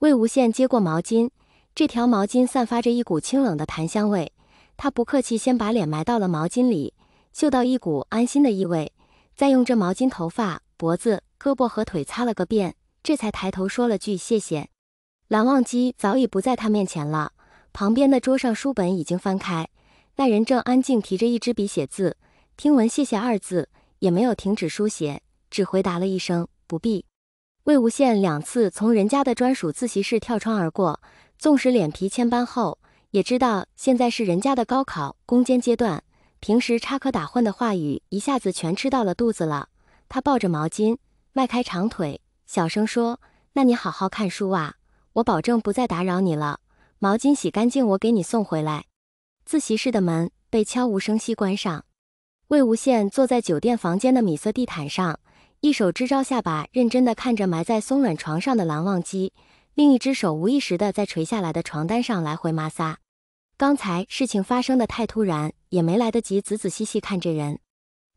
魏无羡接过毛巾，这条毛巾散发着一股清冷的檀香味，他不客气，先把脸埋到了毛巾里，嗅到一股安心的异味，再用这毛巾头发、脖子、胳膊和腿擦了个遍，这才抬头说了句谢谢。蓝忘机早已不在他面前了，旁边的桌上书本已经翻开，那人正安静提着一支笔写字，听闻谢谢二字，也没有停止书写，只回答了一声不必。魏无羡2次从人家的专属自习室跳窗而过，纵使脸皮千般厚，也知道现在是人家的高考攻坚阶段，平时插科打诨的话语一下子全吃到了肚子了。他抱着毛巾，迈开长腿，小声说：“那你好好看书啊，我保证不再打扰你了。毛巾洗干净，我给你送回来。”自习室的门被悄无声息关上。魏无羡坐在酒店房间的米色地毯上，一手支招下巴，认真地看着埋在松软床上的蓝忘机，另一只手无意识地在垂下来的床单上来回摩挲。刚才事情发生的太突然，也没来得及仔仔细细看这人。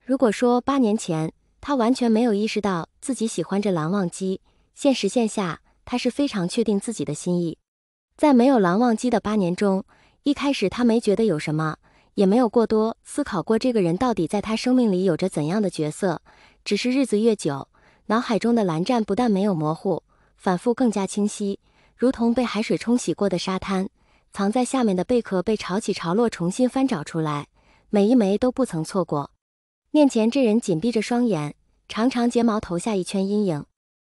如果说8年前他完全没有意识到自己喜欢着蓝忘机，现时现下他是非常确定自己的心意。在没有蓝忘机的8年中，一开始他没觉得有什么，也没有过多思考过这个人到底在他生命里有着怎样的角色，只是日子越久，脑海中的蓝湛不但没有模糊，反复更加清晰，如同被海水冲洗过的沙滩，藏在下面的贝壳被潮起潮落重新翻找出来，每一枚都不曾错过。面前这人紧闭着双眼，长长睫毛投下一圈阴影。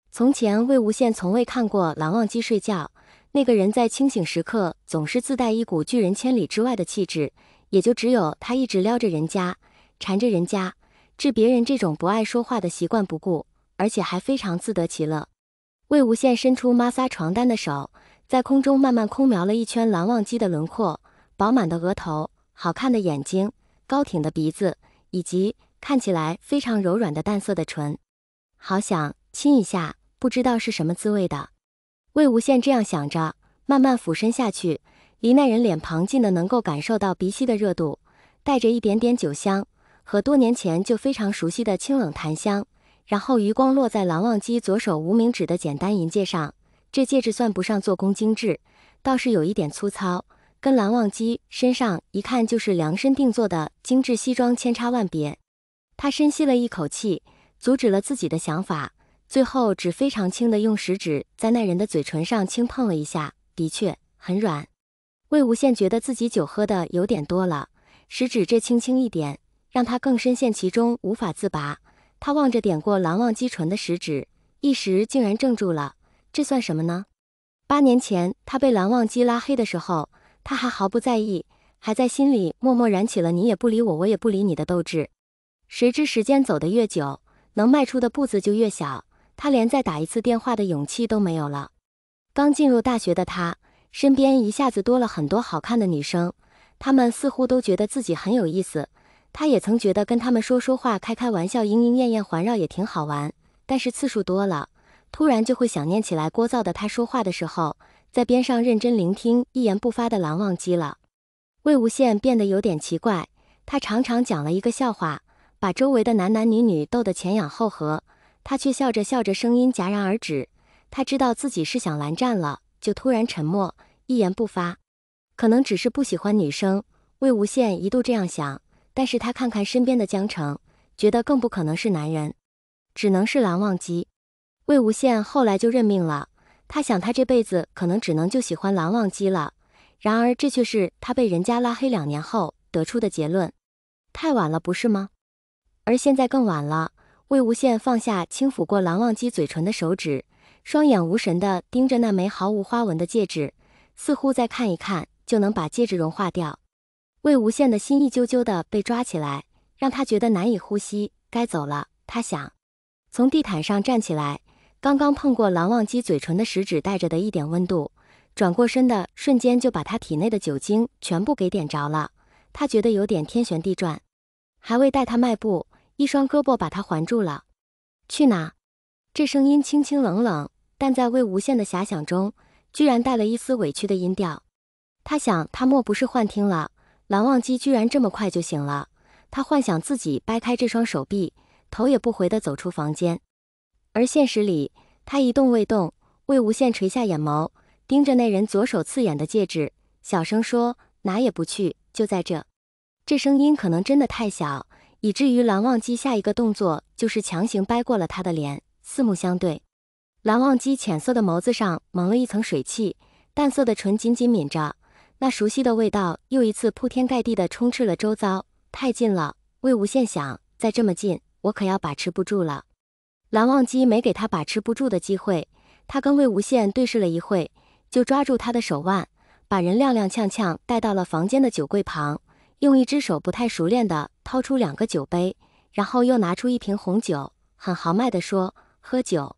从前魏无羡从未看过蓝忘机睡觉，那个人在清醒时刻总是自带一股拒人千里之外的气质，也就只有他一直撩着人家，缠着人家，置别人这种不爱说话的习惯不顾，而且还非常自得其乐。魏无羡伸出摩挲床单的手，在空中慢慢空描了一圈蓝忘机的轮廓，饱满的额头，好看的眼睛，高挺的鼻子，以及看起来非常柔软的淡色的唇。好想亲一下，不知道是什么滋味的。魏无羡这样想着，慢慢俯身下去，离那人脸庞近的能够感受到鼻息的热度，带着一点点酒香，和多年前就非常熟悉的清冷檀香。然后余光落在蓝忘机左手无名指的简单银戒上，这戒指算不上做工精致，倒是有一点粗糙，跟蓝忘机身上一看就是量身定做的精致西装千差万别。他深吸了一口气，阻止了自己的想法，最后只非常轻的用食指在那人的嘴唇上轻碰了一下，的确很软。魏无羡觉得自己酒喝的有点多了，食指这轻轻一点，让他更深陷其中，无法自拔。他望着点过蓝忘机唇的食指，一时竟然怔住了。这算什么呢？8年前他被蓝忘机拉黑的时候，他还毫不在意，还在心里默默燃起了你也不理我，我也不理你的斗志。谁知时间走得越久，能迈出的步子就越小，他连再打一次电话的勇气都没有了。刚进入大学的他，身边一下子多了很多好看的女生，她们似乎都觉得自己很有意思。他也曾觉得跟他们说说话、开开玩笑、莺莺燕燕环绕也挺好玩，但是次数多了，突然就会想念起来聒噪的他说话的时候，在边上认真聆听、一言不发的蓝忘机了。魏无羡变得有点奇怪，他常常讲了一个笑话，把周围的男男女女逗得前仰后合，他却笑着笑着，声音戛然而止。他知道自己是想蓝湛了，就突然沉默，一言不发。可能只是不喜欢女生，魏无羡一度这样想。但是他看看身边的江澄，觉得更不可能是男人，只能是蓝忘机。魏无羡后来就认命了，他想他这辈子可能只能就喜欢蓝忘机了。然而这却是他被人家拉黑2年后得出的结论。太晚了，不是吗？而现在更晚了。魏无羡放下轻抚过蓝忘机嘴唇的手指，双眼无神地盯着那枚毫无花纹的戒指，似乎再看一看就能把戒指融化掉。魏无羡的心一揪揪的被抓起来，让他觉得难以呼吸。该走了，他想。从地毯上站起来，刚刚碰过蓝忘机嘴唇的食指带着的一点温度，转过身的瞬间就把他体内的酒精全部给点着了。他觉得有点天旋地转，还未待他迈步，一双胳膊把他环住了。去哪？这声音清清冷冷，但在魏无羡的遐想中，居然带了一丝委屈的音调。他想，他莫不是幻听了？蓝忘机居然这么快就醒了，他幻想自己掰开这双手臂，头也不回地走出房间。而现实里，他一动未动，魏无羡垂下眼眸，盯着那人左手刺眼的戒指，小声说：“哪也不去，就在这。”这声音可能真的太小，以至于蓝忘机下一个动作就是强行掰过了他的脸，四目相对。蓝忘机浅色的眸子上蒙了一层水汽，淡色的唇紧紧抿着，那熟悉的味道又一次铺天盖地地充斥了周遭。太近了，魏无羡想，再这么近，我可要把持不住了。蓝忘机没给他把持不住的机会，他跟魏无羡对视了一会，就抓住他的手腕，把人踉踉跄跄带到了房间的酒柜旁，用一只手不太熟练地掏出2个酒杯，然后又拿出一瓶红酒，很豪迈地说：“喝酒。”